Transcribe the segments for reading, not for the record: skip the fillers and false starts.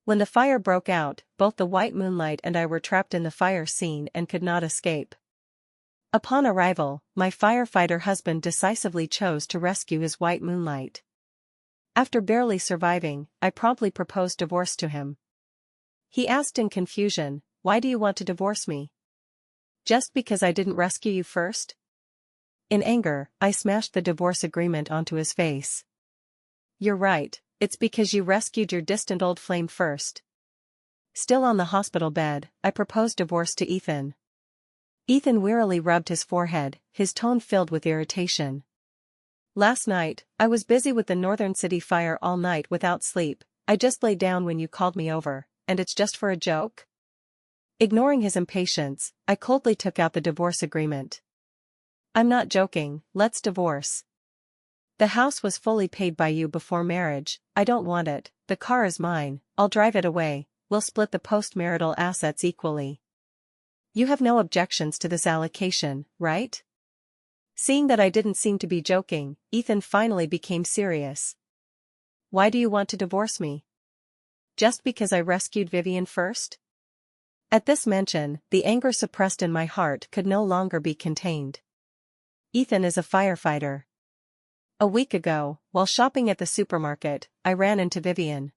When the fire broke out, both the white moonlight and I were trapped in the fire scene and could not escape. Upon arrival, my firefighter husband decisively chose to rescue his white moonlight. After barely surviving, I promptly proposed divorce to him. He asked in confusion, "Why do you want to divorce me? Just because I didn't rescue you first?" In anger, I smashed the divorce agreement onto his face. "You're right, it's because you rescued your distant old flame first." Still on the hospital bed, I proposed divorce to Ethan. Ethan wearily rubbed his forehead, his tone filled with irritation. "Last night, I was busy with the Northern City fire all night without sleep. I just lay down when you called me over, and it's just for a joke?" Ignoring his impatience, I coldly took out the divorce agreement. "I'm not joking, let's divorce. The house was fully paid by you before marriage, I don't want it, the car is mine, I'll drive it away, we'll split the post-marital assets equally. You have no objections to this allocation, right?" Seeing that I didn't seem to be joking, Ethan finally became serious. "Why do you want to divorce me? Just because I rescued Vivian first?" At this mention, the anger suppressed in my heart could no longer be contained. Ethan is a firefighter. A week ago, while shopping at the supermarket, I ran into Vivian.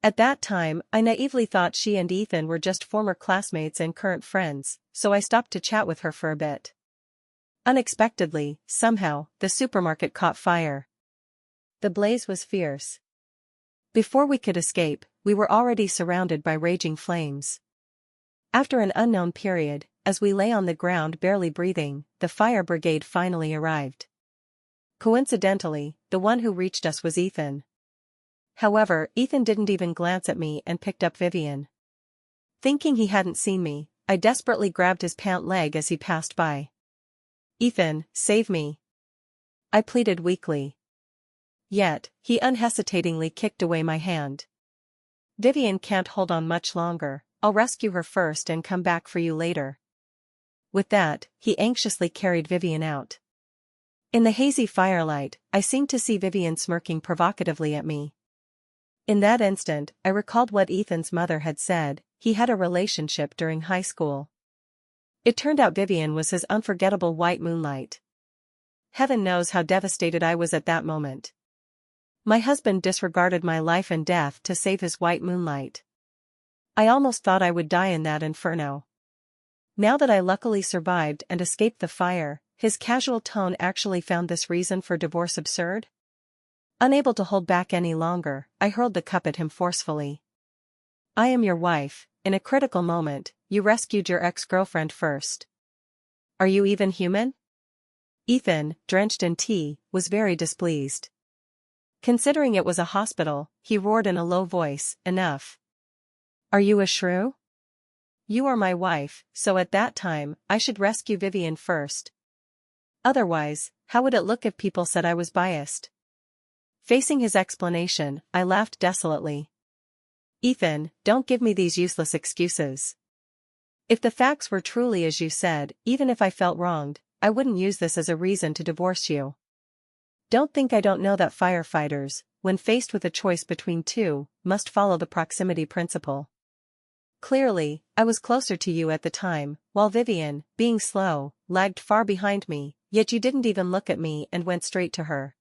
At that time, I naively thought she and Ethan were just former classmates and current friends, so I stopped to chat with her for a bit. Unexpectedly, somehow, the supermarket caught fire. The blaze was fierce. Before we could escape, we were already surrounded by raging flames. After an unknown period, as we lay on the ground barely breathing, the fire brigade finally arrived. Coincidentally, the one who reached us was Ethan. However, Ethan didn't even glance at me and picked up Vivian. Thinking he hadn't seen me, I desperately grabbed his pant leg as he passed by. "Ethan, save me," I pleaded weakly. Yet, he unhesitatingly kicked away my hand. "Vivian can't hold on much longer, I'll rescue her first and come back for you later." With that, he anxiously carried Vivian out. In the hazy firelight, I seemed to see Vivian smirking provocatively at me. In that instant, I recalled what Ethan's mother had said: he had a relationship during high school. It turned out Vivian was his unforgettable white moonlight. Heaven knows how devastated I was at that moment. My husband disregarded my life and death to save his white moonlight. I almost thought I would die in that inferno. Now that I luckily survived and escaped the fire, his casual tone actually found this reason for divorce absurd? Unable to hold back any longer, I hurled the cup at him forcefully. "I am your wife. In a critical moment, you rescued your ex-girlfriend first. Are you even human?" Ethan, drenched in tea, was very displeased. Considering it was a hospital, he roared in a low voice, "Enough. Are you a shrew? You are my wife, so at that time, I should rescue Vivian first. Otherwise, how would it look if people said I was biased?" Facing his explanation, I laughed desolately. "Ethan, don't give me these useless excuses. If the facts were truly as you said, even if I felt wronged, I wouldn't use this as a reason to divorce you. Don't think I don't know that firefighters, when faced with a choice between two, must follow the proximity principle. Clearly, I was closer to you at the time, while Vivian, being slow, lagged far behind me, yet you didn't even look at me and went straight to her.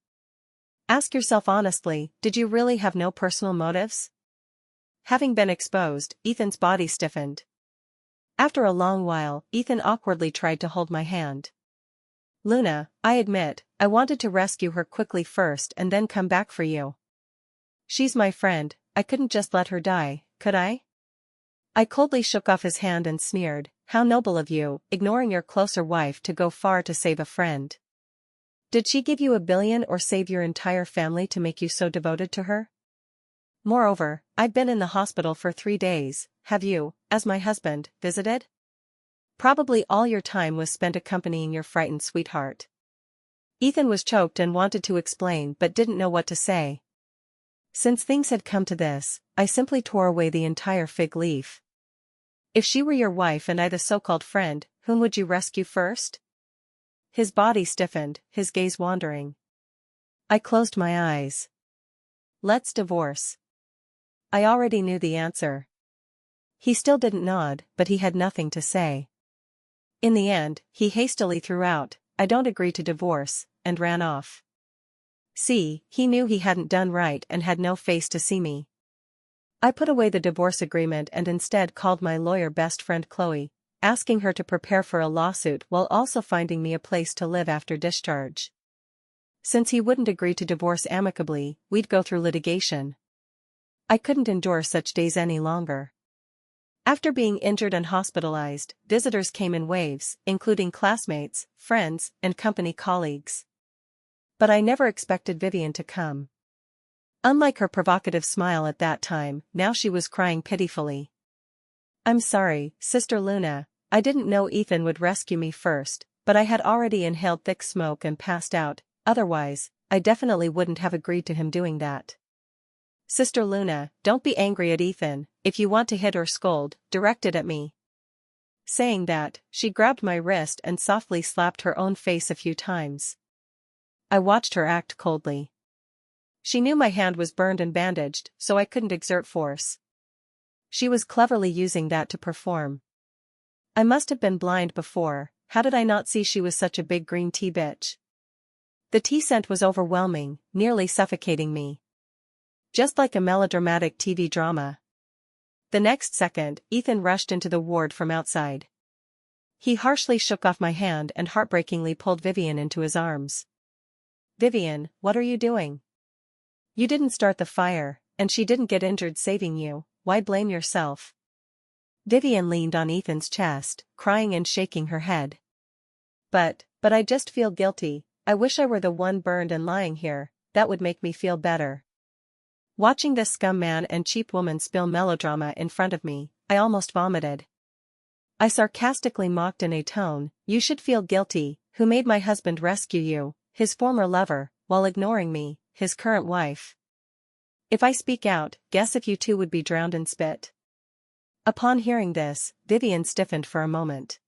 Ask yourself honestly, did you really have no personal motives?" Having been exposed, Ethan's body stiffened. After a long while, Ethan awkwardly tried to hold my hand. "Luna, I admit, I wanted to rescue her quickly first and then come back for you. She's my friend, I couldn't just let her die, could I?" I coldly shook off his hand and sneered, "How noble of you, ignoring your closer wife to go far to save a friend. Did she give you $1 billion or save your entire family to make you so devoted to her? Moreover, I've been in the hospital for 3 days, have you, as my husband, visited? Probably all your time was spent accompanying your frightened sweetheart." Ethan was choked and wanted to explain but didn't know what to say. Since things had come to this, I simply tore away the entire fig leaf. "If she were your wife and I the so-called friend, whom would you rescue first?" His body stiffened, his gaze wandering. I closed my eyes. "Let's divorce." I already knew the answer. He still didn't nod, but he had nothing to say. In the end, he hastily threw out, "I don't agree to divorce," and ran off. See, he knew he hadn't done right and had no face to see me. I put away the divorce agreement and instead called my lawyer best friend Chloe, asking her to prepare for a lawsuit while also finding me a place to live after discharge. Since he wouldn't agree to divorce amicably, we'd go through litigation. I couldn't endure such days any longer. After being injured and hospitalized, visitors came in waves, including classmates, friends, and company colleagues. But I never expected Vivian to come. Unlike her provocative smile at that time, now she was crying pitifully. "I'm sorry, Sister Luna, I didn't know Ethan would rescue me first, but I had already inhaled thick smoke and passed out, otherwise, I definitely wouldn't have agreed to him doing that. Sister Luna, don't be angry at Ethan, if you want to hit or scold, direct it at me." Saying that, she grabbed my wrist and softly slapped her own face a few times. I watched her act coldly. She knew my hand was burned and bandaged, so I couldn't exert force. She was cleverly using that to perform. I must have been blind before, how did I not see she was such a big green tea bitch? The tea scent was overwhelming, nearly suffocating me. Just like a melodramatic TV drama. The next second, Ethan rushed into the ward from outside. He harshly shook off my hand and heartbreakingly pulled Vivian into his arms. "Vivian, what are you doing? You didn't start the fire, and she didn't get injured saving you, why blame yourself?" Vivian leaned on Ethan's chest, crying and shaking her head. But I just feel guilty, I wish I were the one burned and lying here, that would make me feel better." Watching this scum man and cheap woman spill melodrama in front of me, I almost vomited. I sarcastically mocked in a tone, "You should feel guilty, who made my husband rescue you, his former lover, while ignoring me, his current wife. If I speak out, guess if you two would be drowned in spit." Upon hearing this, Vivian stiffened for a moment.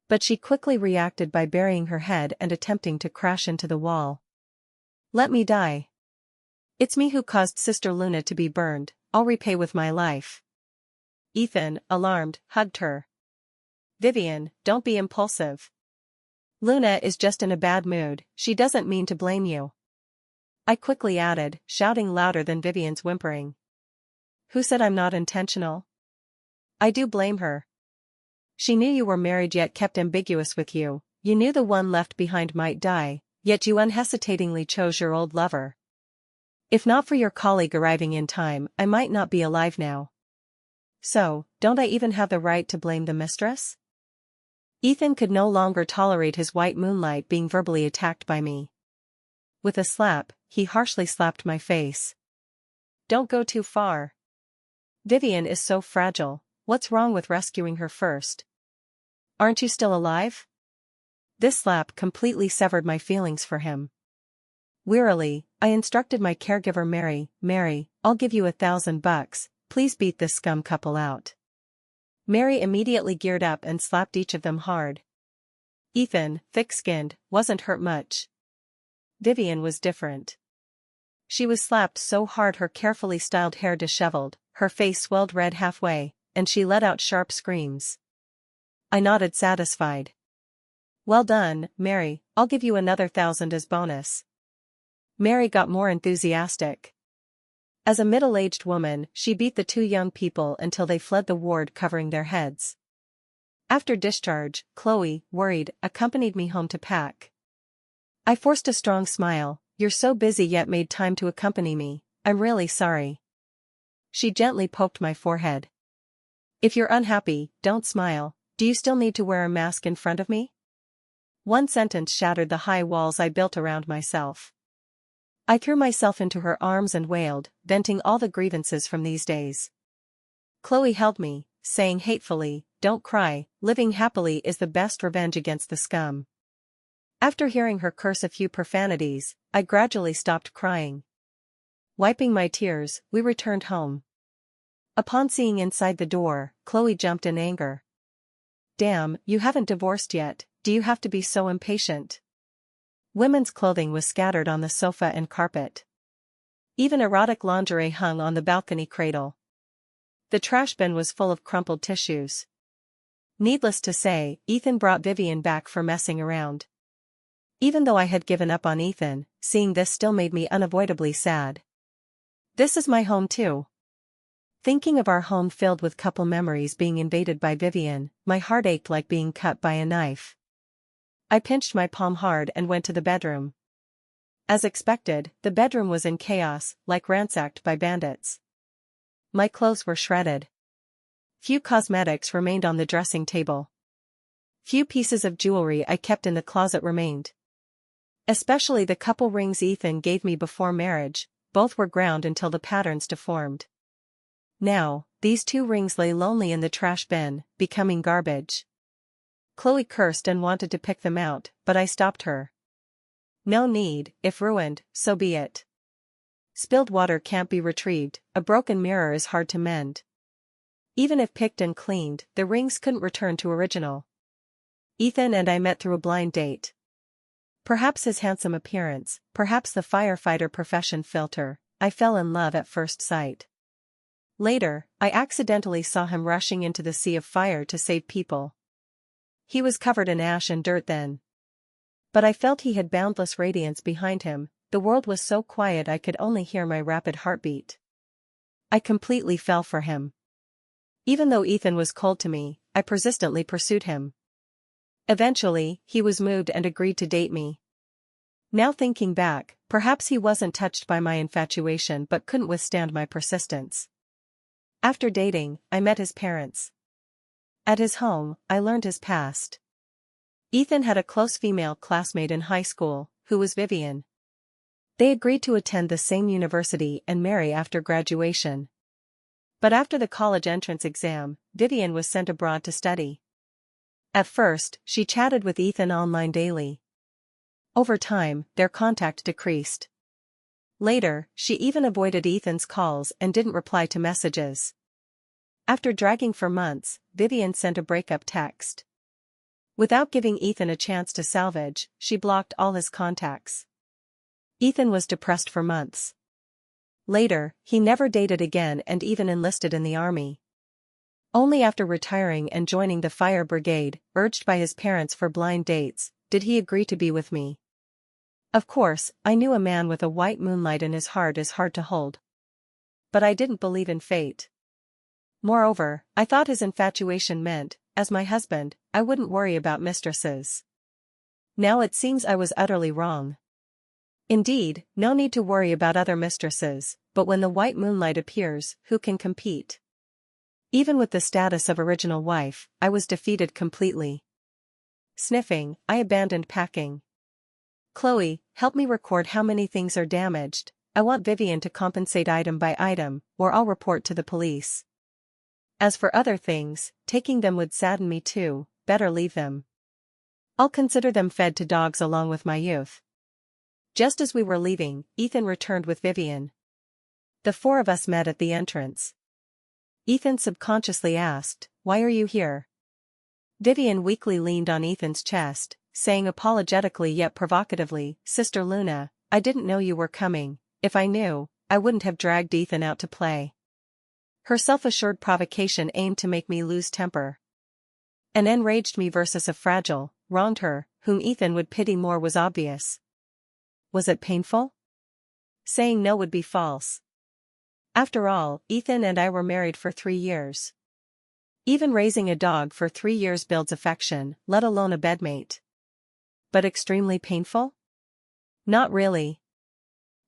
But she quickly reacted by burying her head and attempting to crash into the wall. "Let me die. It's me who caused Sister Luna to be burned, I'll repay with my life." Ethan, alarmed, hugged her. "Vivian, don't be impulsive. Luna is just in a bad mood, she doesn't mean to blame you." I quickly added, shouting louder than Vivian's whimpering. "Who said I'm not intentional? I do blame her. She knew you were married yet kept ambiguous with you, you knew the one left behind might die, yet you unhesitatingly chose your old lover. If not for your colleague arriving in time, I might not be alive now. So, don't I even have the right to blame the mistress?" Ethan could no longer tolerate his white moonlight being verbally attacked by me. With a slap, he harshly slapped my face. "Don't go too far. Vivian is so fragile, what's wrong with rescuing her first? Aren't you still alive?" This slap completely severed my feelings for him. Wearily, I instructed my caregiver Mary, I'll give you $1,000, please beat this scum couple out." Mary immediately geared up and slapped each of them hard. Ethan, thick-skinned, wasn't hurt much. Vivian was different. She was slapped so hard her carefully styled hair disheveled, her face swelled red halfway, and she let out sharp screams. I nodded satisfied. "Well done, Mary, I'll give you another 1,000 as bonus." Mary got more enthusiastic. As a middle-aged woman, she beat the two young people until they fled the ward covering their heads. After discharge, Chloe, worried, accompanied me home to pack. I forced a strong smile. "You're so busy yet made time to accompany me, I'm really sorry." She gently poked my forehead. "If you're unhappy, don't smile, do you still need to wear a mask in front of me?" One sentence shattered the high walls I built around myself. I threw myself into her arms and wailed, venting all the grievances from these days. Chloe held me, saying hatefully, "Don't cry, living happily is the best revenge against the scum." After hearing her curse a few profanities, I gradually stopped crying. Wiping my tears, we returned home. Upon seeing inside the door, Chloe jumped in anger. "Damn, you haven't divorced yet, do you have to be so impatient?" Women's clothing was scattered on the sofa and carpet. Even erotic lingerie hung on the balcony cradle. The trash bin was full of crumpled tissues. Needless to say, Ethan brought Vivian back for messing around. Even though I had given up on Ethan, seeing this still made me unavoidably sad. This is my home too. Thinking of our home filled with couple memories being invaded by Vivian, my heart ached like being cut by a knife. I pinched my palm hard and went to the bedroom. As expected, the bedroom was in chaos, like ransacked by bandits. My clothes were shredded. Few cosmetics remained on the dressing table. Few pieces of jewelry I kept in the closet remained. Especially the couple rings Ethan gave me before marriage, both were ground until the patterns deformed. Now, these 2 rings lay lonely in the trash bin, becoming garbage. Chloe cursed and wanted to pick them out, but I stopped her. No need, if ruined, so be it. Spilled water can't be retrieved, a broken mirror is hard to mend. Even if picked and cleaned, the rings couldn't return to original. Ethan and I met through a blind date. Perhaps his handsome appearance, perhaps the firefighter profession filter, I fell in love at first sight. Later, I accidentally saw him rushing into the sea of fire to save people. He was covered in ash and dirt then. But I felt he had boundless radiance behind him, the world was so quiet I could only hear my rapid heartbeat. I completely fell for him. Even though Ethan was cold to me, I persistently pursued him. Eventually, he was moved and agreed to date me. Now thinking back, perhaps he wasn't touched by my infatuation but couldn't withstand my persistence. After dating, I met his parents. At his home, I learned his past. Ethan had a close female classmate in high school, who was Vivian. They agreed to attend the same university and marry after graduation. But after the college entrance exam, Vivian was sent abroad to study. At first, she chatted with Ethan online daily. Over time, their contact decreased. Later, she even avoided Ethan's calls and didn't reply to messages. After dragging for months, Vivian sent a breakup text. Without giving Ethan a chance to salvage, she blocked all his contacts. Ethan was depressed for months. Later, he never dated again and even enlisted in the army. Only after retiring and joining the fire brigade, urged by his parents for blind dates, did he agree to be with me. Of course, I knew a man with a white moonlight in his heart is hard to hold. But I didn't believe in fate. Moreover, I thought his infatuation meant, as my husband, I wouldn't worry about mistresses. Now it seems I was utterly wrong. Indeed, no need to worry about other mistresses, but when the white moonlight appears, who can compete? Even with the status of original wife, I was defeated completely. Sniffing, I abandoned packing. Chloe, help me record how many things are damaged. I want Vivian to compensate item by item, or I'll report to the police. As for other things, taking them would sadden me too, better leave them. I'll consider them fed to dogs along with my youth. Just as we were leaving, Ethan returned with Vivian. The 4 of us met at the entrance. Ethan subconsciously asked, "Why are you here?" Vivian weakly leaned on Ethan's chest, saying apologetically yet provocatively, "Sister Luna, I didn't know you were coming. If I knew, I wouldn't have dragged Ethan out to play." Her self-assured provocation aimed to make me lose temper. An enraged me versus a fragile, wronged her, whom Ethan would pity more was obvious. Was it painful? Saying no would be false. After all, Ethan and I were married for 3 years. Even raising a dog for 3 years builds affection, let alone a bedmate. But extremely painful? Not really.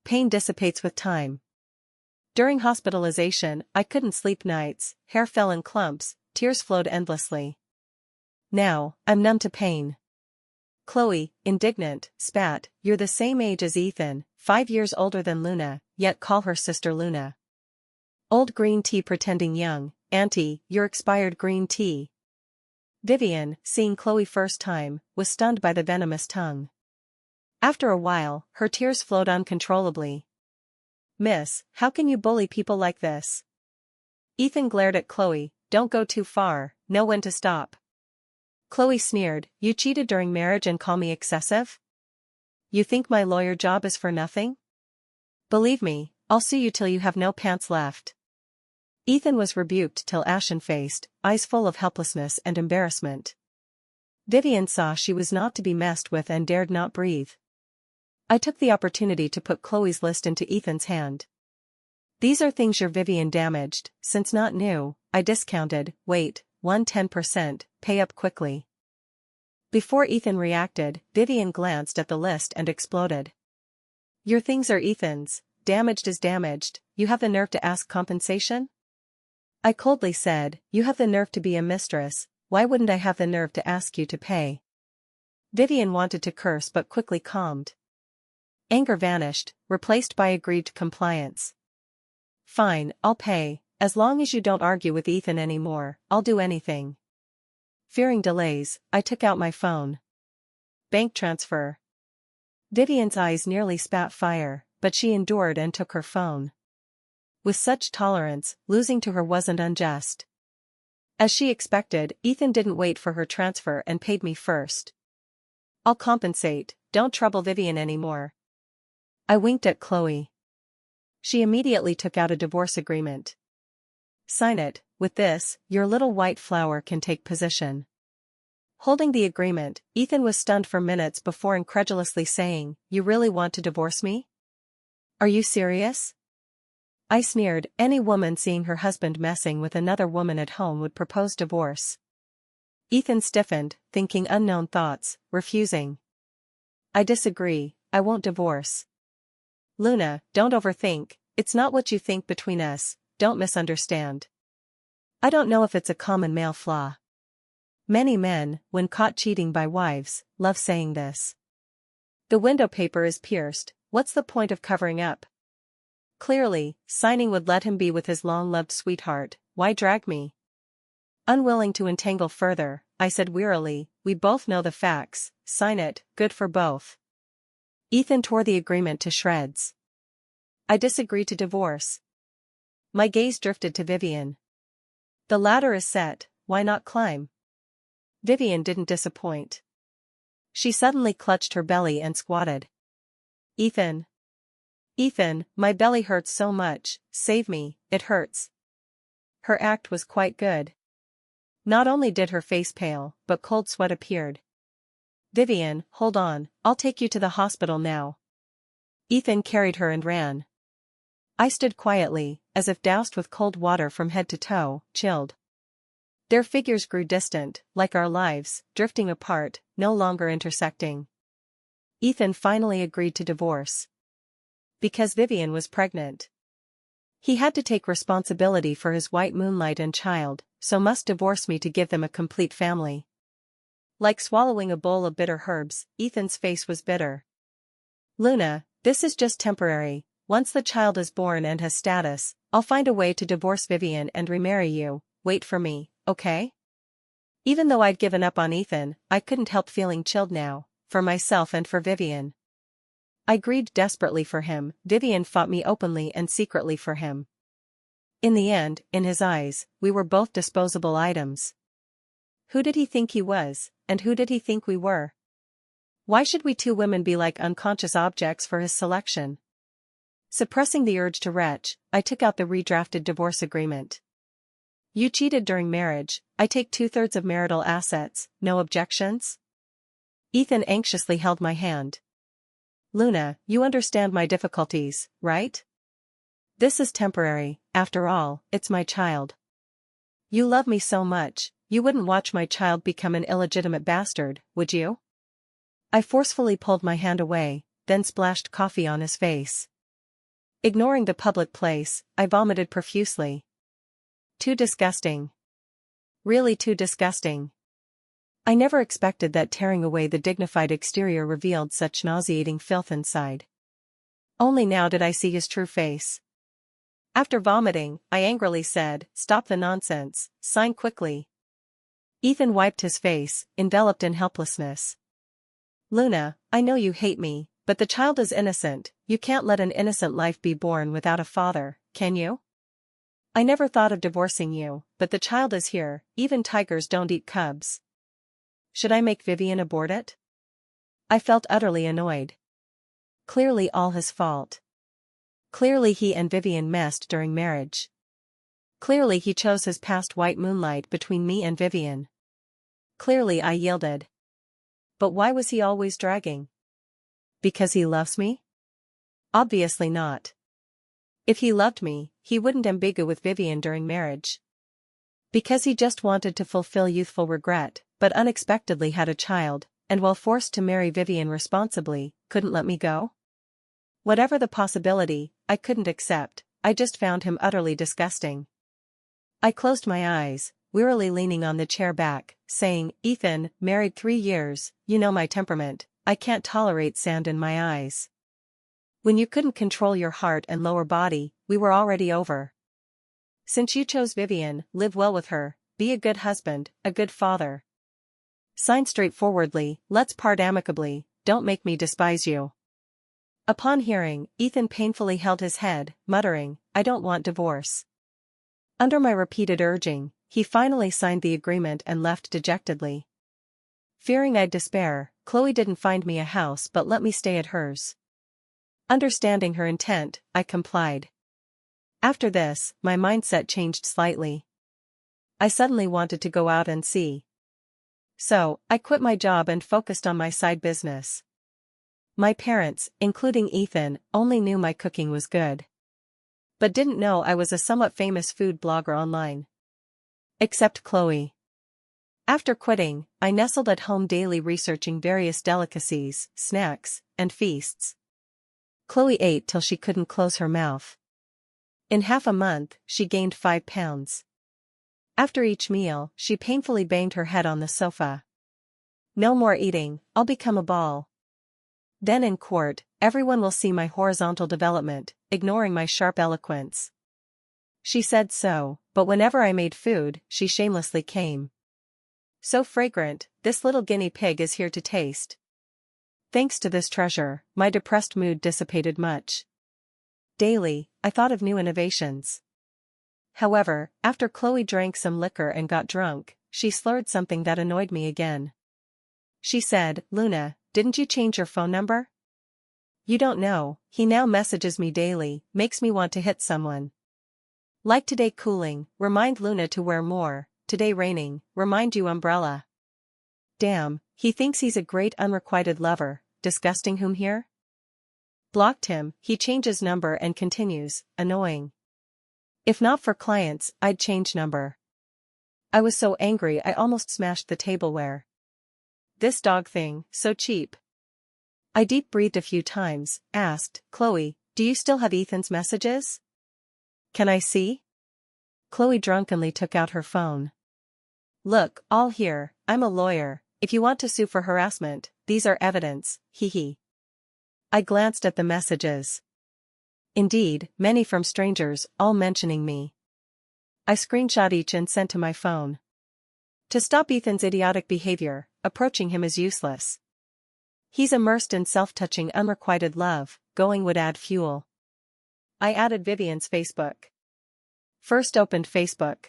Pain dissipates with time. During hospitalization, I couldn't sleep nights, hair fell in clumps, tears flowed endlessly. Now, I'm numb to pain. Chloe, indignant, spat, "You're the same age as Ethan, 5 years older than Luna, yet call her Sister Luna. Old green tea pretending young, Auntie, you're expired green tea." Vivian, seeing Chloe first time, was stunned by the venomous tongue. After a while, her tears flowed uncontrollably. "Miss, how can you bully people like this?" Ethan glared at Chloe, "Don't go too far, know when to stop." Chloe sneered, "You cheated during marriage and call me excessive? You think my lawyer job is for nothing? Believe me, I'll sue you till you have no pants left. Ethan was rebuked till ashen-faced, eyes full of helplessness and embarrassment. Vivian saw she was not to be messed with and dared not breathe. I took the opportunity to put Chloe's list into Ethan's hand. These are things your Vivian damaged, since not new, I discounted, wait, 110%, pay up quickly. Before Ethan reacted, Vivian glanced at the list and exploded. Your things are Ethan's, damaged is damaged, you have the nerve to ask compensation? I coldly said, you have the nerve to be a mistress, why wouldn't I have the nerve to ask you to pay? Vivian wanted to curse but quickly calmed. Anger vanished, replaced by aggrieved compliance. Fine, I'll pay, as long as you don't argue with Ethan anymore, I'll do anything. Fearing delays, I took out my phone. Bank transfer. Vivian's eyes nearly spat fire, but she endured and took her phone. With such tolerance, losing to her wasn't unjust. As she expected, Ethan didn't wait for her transfer and paid me first. I'll compensate, don't trouble Vivian anymore. I winked at Chloe. She immediately took out a divorce agreement. Sign it, with this, your little white flower can take position. Holding the agreement, Ethan was stunned for minutes before incredulously saying, you really want to divorce me? Are you serious? I sneered, any woman seeing her husband messing with another woman at home would propose divorce. Ethan stiffened, thinking unknown thoughts, refusing. I disagree, I won't divorce. Luna, don't overthink, it's not what you think between us, don't misunderstand. I don't know if it's a common male flaw. Many men, when caught cheating by wives, love saying this. The window paper is pierced, what's the point of covering up? Clearly, signing would let him be with his long-loved sweetheart, why drag me? Unwilling to entangle further, I said wearily, we both know the facts, sign it, good for both. Ethan tore the agreement to shreds. I disagree to divorce. My gaze drifted to Vivian. The ladder is set, why not climb? Vivian didn't disappoint. She suddenly clutched her belly and squatted. Ethan. Ethan, my belly hurts so much, save me, it hurts. Her act was quite good. Not only did her face pale, but cold sweat appeared. Vivian, hold on, I'll take you to the hospital now. Ethan carried her and ran. I stood quietly, as if doused with cold water from head to toe, chilled. Their figures grew distant, like our lives, drifting apart, no longer intersecting. Ethan finally agreed to divorce. Because Vivian was pregnant. He had to take responsibility for his white moonlight and child, so must divorce me to give them a complete family. Like swallowing a bowl of bitter herbs, Ethan's face was bitter. Luna, this is just temporary, once the child is born and has status, I'll find a way to divorce Vivian and remarry you, wait for me, okay? Even though I'd given up on Ethan, I couldn't help feeling chilled now, for myself and for Vivian. I grieved desperately for him, Vivian fought me openly and secretly for him. In the end, in his eyes, we were both disposable items. Who did he think he was, and who did he think we were? Why should we two women be like unconscious objects for his selection? Suppressing the urge to retch, I took out the redrafted divorce agreement. You cheated during marriage, I take 2/3 of marital assets, no objections? Ethan anxiously held my hand. Luna, you understand my difficulties, right? This is temporary, after all, it's my child. You love me so much, you wouldn't watch my child become an illegitimate bastard, would you? I forcefully pulled my hand away, then splashed coffee on his face. Ignoring the public place, I vomited profusely. Too disgusting. Really too disgusting. I never expected that tearing away the dignified exterior revealed such nauseating filth inside. Only now did I see his true face. After vomiting, I angrily said, stop the nonsense, sign quickly. Ethan wiped his face, enveloped in helplessness. Luna, I know you hate me, but the child is innocent, you can't let an innocent life be born without a father, can you? I never thought of divorcing you, but the child is here, even tigers don't eat cubs. Should I make Vivian abort it? I felt utterly annoyed. Clearly all his fault. Clearly he and Vivian messed during marriage. Clearly he chose his past white moonlight between me and Vivian. Clearly I yielded. But why was he always dragging? Because he loves me? Obviously not. If he loved me, he wouldn't ambigu with Vivian during marriage. Because he just wanted to fulfill youthful regret, but unexpectedly had a child, and while forced to marry Vivian responsibly, couldn't let me go? Whatever the possibility, I couldn't accept. I just found him utterly disgusting. I closed my eyes, wearily leaning on the chair back, saying, Ethan, married 3 years, you know my temperament, I can't tolerate sand in my eyes. When you couldn't control your heart and lower body, we were already over. Since you chose Vivian, live well with her, be a good husband, a good father. Sign straightforwardly, let's part amicably, don't make me despise you. Upon hearing, Ethan painfully held his head, muttering, I don't want divorce. Under my repeated urging, he finally signed the agreement and left dejectedly. Fearing I'd despair, Chloe didn't find me a house but let me stay at hers. Understanding her intent, I complied. After this, my mindset changed slightly. I suddenly wanted to go out and see. So, I quit my job and focused on my side business. My parents, including Ethan, only knew my cooking was good. But didn't know I was a somewhat famous food blogger online. Except Chloe. After quitting, I nestled at home daily researching various delicacies, snacks, and feasts. Chloe ate till she couldn't close her mouth. In half a month, she gained 5 pounds. After each meal, she painfully banged her head on the sofa. No more eating, I'll become a ball. Then in court, everyone will see my horizontal development, ignoring my sharp eloquence. She said so, but whenever I made food, she shamelessly came. So fragrant, this little guinea pig is here to taste. Thanks to this treasure, my depressed mood dissipated much. Daily, I thought of new innovations. However, after Chloe drank some liquor and got drunk, she slurred something that annoyed me again. She said, Luna, didn't you change your phone number? You don't know, he now messages me daily, makes me want to hit someone. Like today cooling, remind Luna to wear more, today raining, remind you umbrella. Damn, he thinks he's a great unrequited lover, disgusting whom here? Blocked him, he changes number and continues, annoying. If not for clients, I'd change number. I was so angry I almost smashed the tableware. This dog thing, so cheap. I deep breathed a few times, asked, Chloe, do you still have Ethan's messages? Can I see? Chloe drunkenly took out her phone. Look, all here, I'm a lawyer, if you want to sue for harassment, these are evidence, hee hee. I glanced at the messages. Indeed, many from strangers, all mentioning me. I screenshot each and sent to my phone. To stop Ethan's idiotic behavior, approaching him is useless. He's immersed in self-touching unrequited love, going would add fuel. I added Vivian's Facebook. First opened Facebook.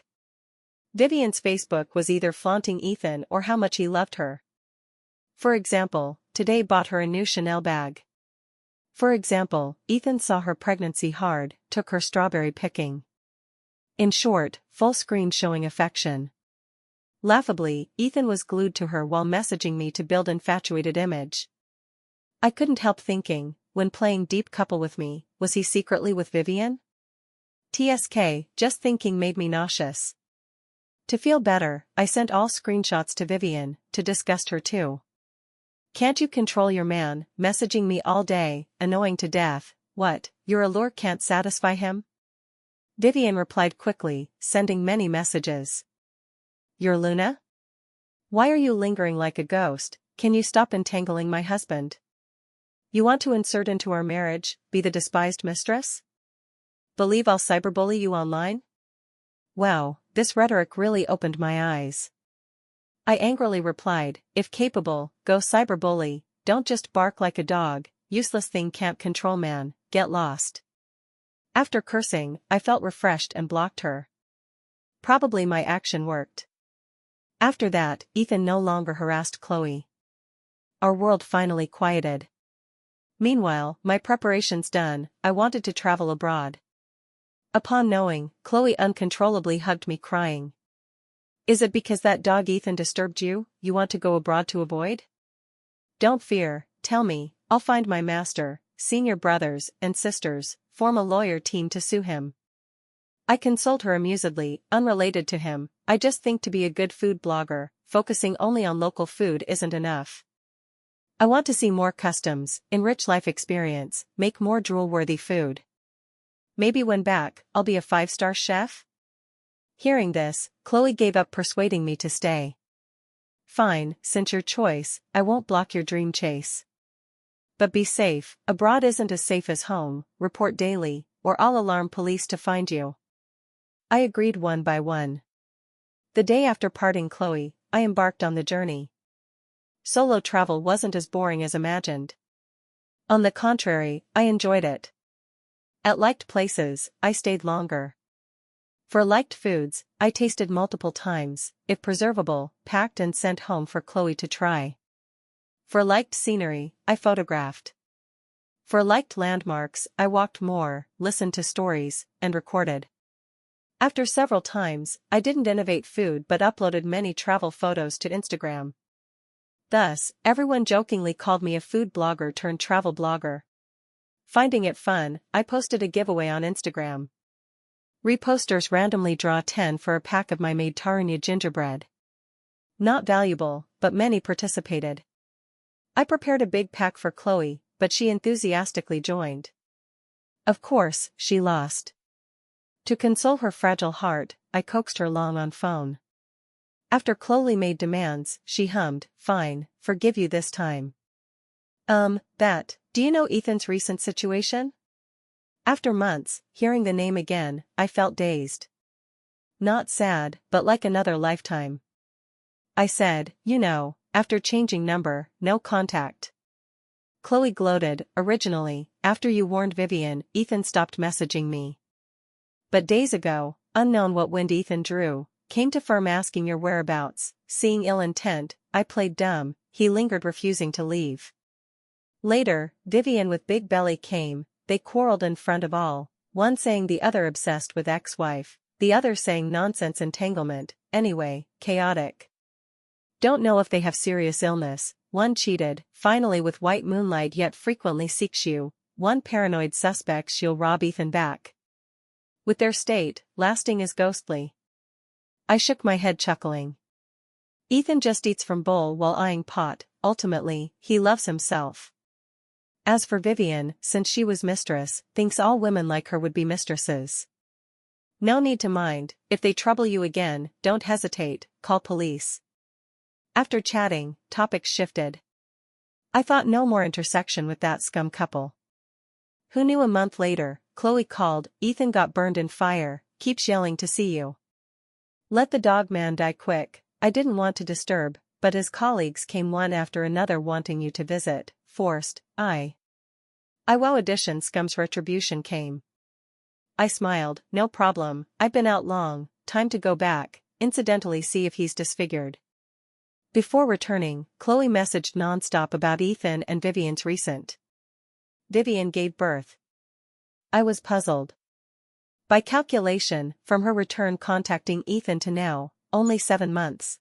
Vivian's Facebook was either flaunting Ethan or how much he loved her. For example, today bought her a new Chanel bag. For example, Ethan saw her pregnancy hard, took her strawberry picking. In short, full screen showing affection. Laughably, Ethan was glued to her while messaging me to build infatuated image. I couldn't help thinking, when playing deep couple with me, was he secretly with Vivian? TSK, just thinking made me nauseous. To feel better, I sent all screenshots to Vivian, to disgust her too. Can't you control your man, messaging me all day, annoying to death, what, your allure can't satisfy him? Vivian replied quickly, sending many messages. Your Luna? Why are you lingering like a ghost, can you stop entangling my husband? You want to insert into our marriage, be the despised mistress? Believe I'll cyberbully you online? Wow, this rhetoric really opened my eyes. I angrily replied, if capable, go cyberbully, don't just bark like a dog, useless thing can't control man, get lost. After cursing, I felt refreshed and blocked her. Probably my action worked. After that, Ethan no longer harassed Chloe. Our world finally quieted. Meanwhile, my preparations done, I wanted to travel abroad. Upon knowing, Chloe uncontrollably hugged me crying. Is it because that dog Ethan disturbed you, you want to go abroad to avoid? Don't fear, tell me, I'll find my master, senior brothers and sisters, form a lawyer team to sue him. I consoled her amusedly, unrelated to him, I just think to be a good food blogger, focusing only on local food isn't enough. I want to see more customs, enrich life experience, make more drool-worthy food. Maybe when back, I'll be a 5-star chef? Hearing this, Chloe gave up persuading me to stay. Fine, since your choice, I won't block your dream chase. But be safe, abroad isn't as safe as home, report daily, or I'll alarm police to find you. I agreed one by one. The day after parting Chloe, I embarked on the journey. Solo travel wasn't as boring as imagined. On the contrary, I enjoyed it. At liked places, I stayed longer. For liked foods, I tasted multiple times, if preservable, packed and sent home for Chloe to try. For liked scenery, I photographed. For liked landmarks, I walked more, listened to stories, and recorded. After several times, I didn't innovate food but uploaded many travel photos to Instagram. Thus, everyone jokingly called me a food blogger turned travel blogger. Finding it fun, I posted a giveaway on Instagram. Reposters randomly draw 10 for a pack of my made Tarunya gingerbread. Not valuable, but many participated. I prepared a big pack for Chloe, but she enthusiastically joined. Of course, she lost. To console her fragile heart, I coaxed her long on phone. After Chloe made demands, she hummed, "Fine, forgive you this time." Do you know Ethan's recent situation? After months, hearing the name again, I felt dazed. Not sad, but like another lifetime. I said, after changing number, no contact. Chloe gloated, originally, after you warned Vivian, Ethan stopped messaging me. But days ago, unknown what wind Ethan drew, came to firm asking your whereabouts, seeing ill intent, I played dumb, he lingered refusing to leave. Later, Vivian with big belly came, they quarreled in front of all, one saying the other obsessed with ex-wife, the other saying nonsense entanglement, anyway, chaotic. Don't know if they have serious illness, one cheated, finally with white moonlight yet frequently seeks you, one paranoid suspects she'll rob Ethan back. With their state, lasting is ghostly. I shook my head chuckling. Ethan just eats from bowl while eyeing pot, ultimately, he loves himself. As for Vivian, since she was mistress, thinks all women like her would be mistresses. No need to mind, if they trouble you again, don't hesitate, call police. After chatting, topics shifted. I thought no more intersection with that scum couple. Who knew a month later, Chloe called, Ethan got burned in fire, keeps yelling to see you. Let the dog man die quick, I didn't want to disturb, but his colleagues came one after another wanting you to visit, forced, I wow edition scum's retribution came. I smiled, no problem, I've been out long, time to go back, incidentally see if he's disfigured. Before returning, Chloe messaged non-stop about Ethan and Vivian's recent. Vivian gave birth. I was puzzled. By calculation, from her return contacting Ethan to now, only 7 months.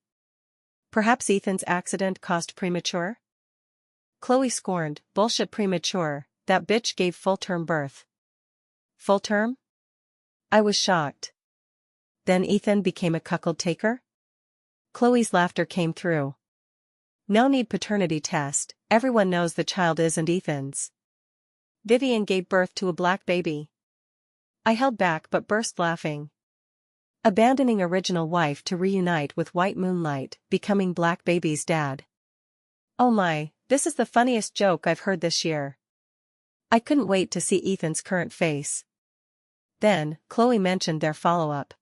Perhaps Ethan's accident caused premature? Chloe scorned, bullshit premature, that bitch gave full-term birth. Full term? I was shocked. Then Ethan became a cuckold taker? Chloe's laughter came through. No need paternity test, everyone knows the child isn't Ethan's. Vivian gave birth to a black baby. I held back but burst laughing. Abandoning original wife to reunite with white moonlight, becoming black baby's dad. Oh my, this is the funniest joke I've heard this year. I couldn't wait to see Ethan's current face. Then, Chloe mentioned their follow-up.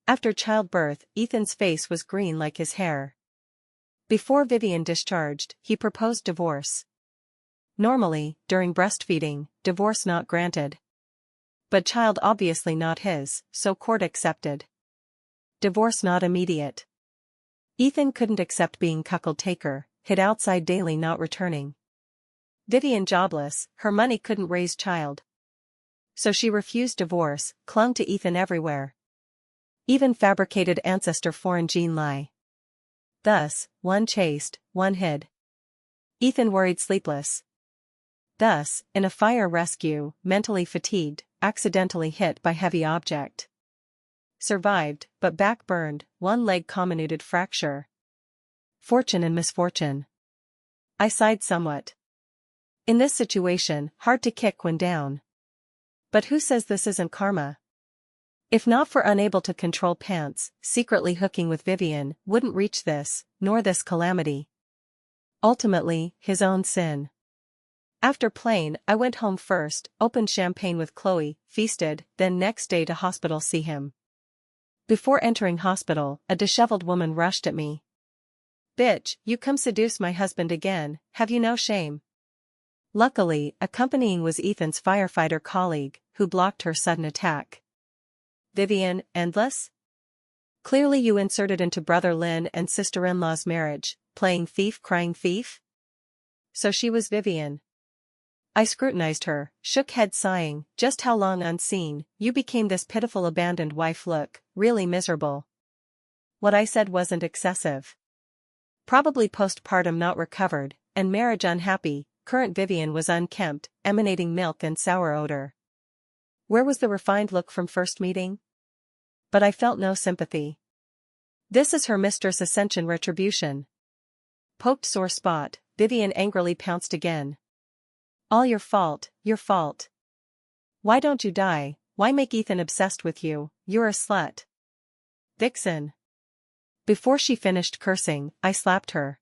After childbirth, Ethan's face was green like his hair. Before Vivian discharged, he proposed divorce. Normally, during breastfeeding, divorce not granted. But child obviously not his, so court accepted. Divorce not immediate. Ethan couldn't accept being cuckold taker, hid outside daily not returning. Vivian jobless, her money couldn't raise child. So she refused divorce, clung to Ethan everywhere. Even fabricated ancestor foreign gene lie. Thus, one chased, one hid. Ethan worried sleepless. Thus, in a fire rescue, mentally fatigued, accidentally hit by heavy object. Survived, but back burned, one leg comminuted fracture. Fortune and misfortune. I sighed somewhat. In this situation, hard to kick when down. But who says this isn't karma? If not for unable to control pants, secretly hooking with Vivian, wouldn't reach this, nor this calamity. Ultimately, his own sin. After playing, I went home first, opened champagne with Chloe, feasted, then next day to hospital see him. Before entering hospital, a disheveled woman rushed at me. "Bitch, you come seduce my husband again, have you no shame?" Luckily, accompanying was Ethan's firefighter colleague, who blocked her sudden attack. "Vivian, endless? Clearly you inserted into brother Lynn and sister-in-law's marriage, playing thief crying thief?" So she was Vivian. I scrutinized her, shook head sighing, just how long unseen, you became this pitiful abandoned wife look, really miserable. What I said wasn't excessive. Probably postpartum not recovered, and marriage unhappy, current Vivian was unkempt, emanating milk and sour odor. Where was the refined look from first meeting? But I felt no sympathy. This is her mistress' ascension retribution. Poked sore spot, Vivian angrily pounced again. "All your fault, your fault. Why don't you die, why make Ethan obsessed with you, you're a slut. Vixen." Before she finished cursing, I slapped her.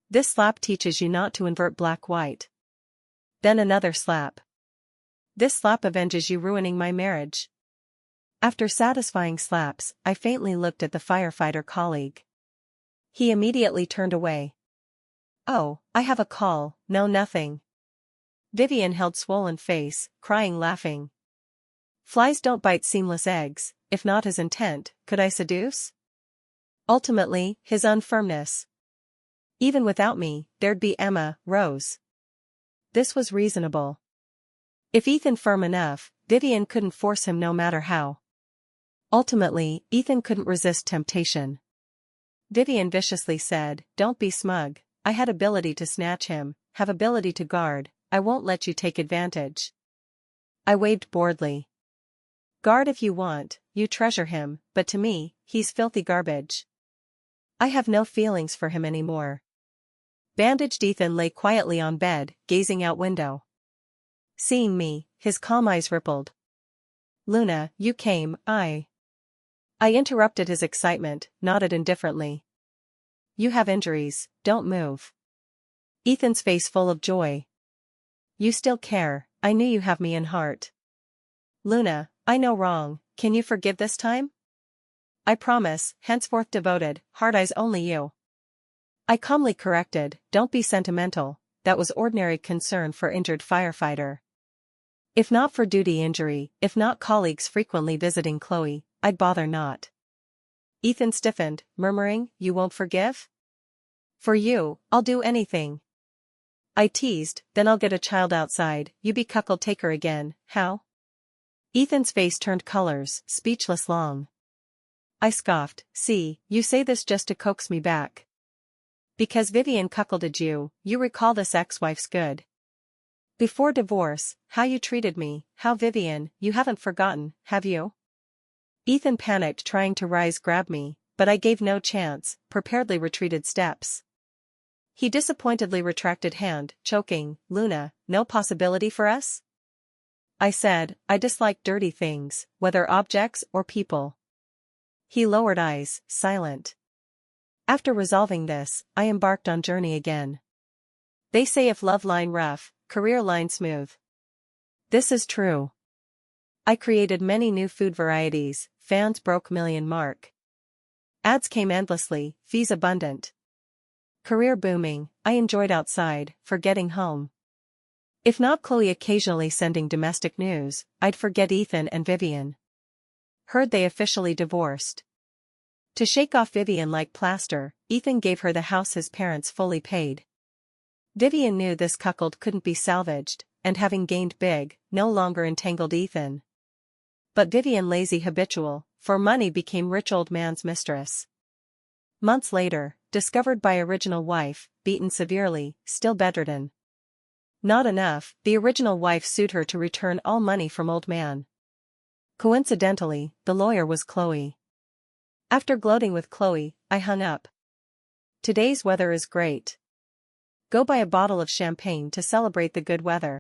"This slap teaches you not to invert black-white." Then another slap. "This slap avenges you ruining my marriage." After satisfying slaps, I faintly looked at the firefighter colleague. He immediately turned away. "Oh, I have a call, no nothing." Vivian held swollen face, crying laughing. Flies don't bite seamless eggs, if not his intent, could I seduce? Ultimately, his unfirmness. Even without me, there'd be Emma, Rose. This was reasonable. If Ethan firm enough, Vivian couldn't force him no matter how. Ultimately, Ethan couldn't resist temptation. Vivian viciously said, "Don't be smug, I had ability to snatch him, have ability to guard, I won't let you take advantage." I waved boredly. "Guard if you want, you treasure him, but to me, he's filthy garbage. I have no feelings for him anymore." Bandaged Ethan lay quietly on bed, gazing out window. Seeing me, his calm eyes rippled. "Luna, you came, I interrupted his excitement, nodded indifferently. "You have injuries, don't move." Ethan's face full of joy. "You still care, I knew you have me in heart." "Luna, I know wrong, can you forgive this time?" "I promise, henceforth devoted, heart eyes only you." I calmly corrected, "Don't be sentimental, that was ordinary concern for injured firefighter. If not for duty injury, if not colleagues frequently visiting Chloe, I'd bother not." Ethan stiffened, murmuring, "You won't forgive?" "For you, I'll do anything." I teased, "Then I'll get a child outside, you be cuckold taker again, how?" Ethan's face turned colors, speechless long. I scoffed, "See, you say this just to coax me back. Because Vivian cuckolded you, you recall this ex-wife's good. Before divorce, how you treated me, how Vivian, you haven't forgotten, have you?" Ethan panicked trying to rise grab me, but I gave no chance, preparedly retreated steps. He disappointedly retracted hand, choking, "Luna, no possibility for us?" I said, "I dislike dirty things, whether objects or people." He lowered eyes, silent. After resolving this, I embarked on journey again. They say if love line rough, career line smooth. This is true. I created many new food varieties, fans broke million mark. Ads came endlessly, fees abundant. Career booming, I enjoyed outside, forgetting home. If not Chloe occasionally sending domestic news, I'd forget Ethan and Vivian. Heard they officially divorced. To shake off Vivian like plaster, Ethan gave her the house his parents fully paid. Vivian knew this cuckold couldn't be salvaged, and having gained big, no longer entangled Ethan. But Vivian lazy habitual, for money became rich old man's mistress. Months later, discovered by original wife, beaten severely, still bedridden. Not enough, the original wife sued her to return all money from old man. Coincidentally, the lawyer was Chloe. After gloating with Chloe, I hung up. Today's weather is great. Go buy a bottle of champagne to celebrate the good weather.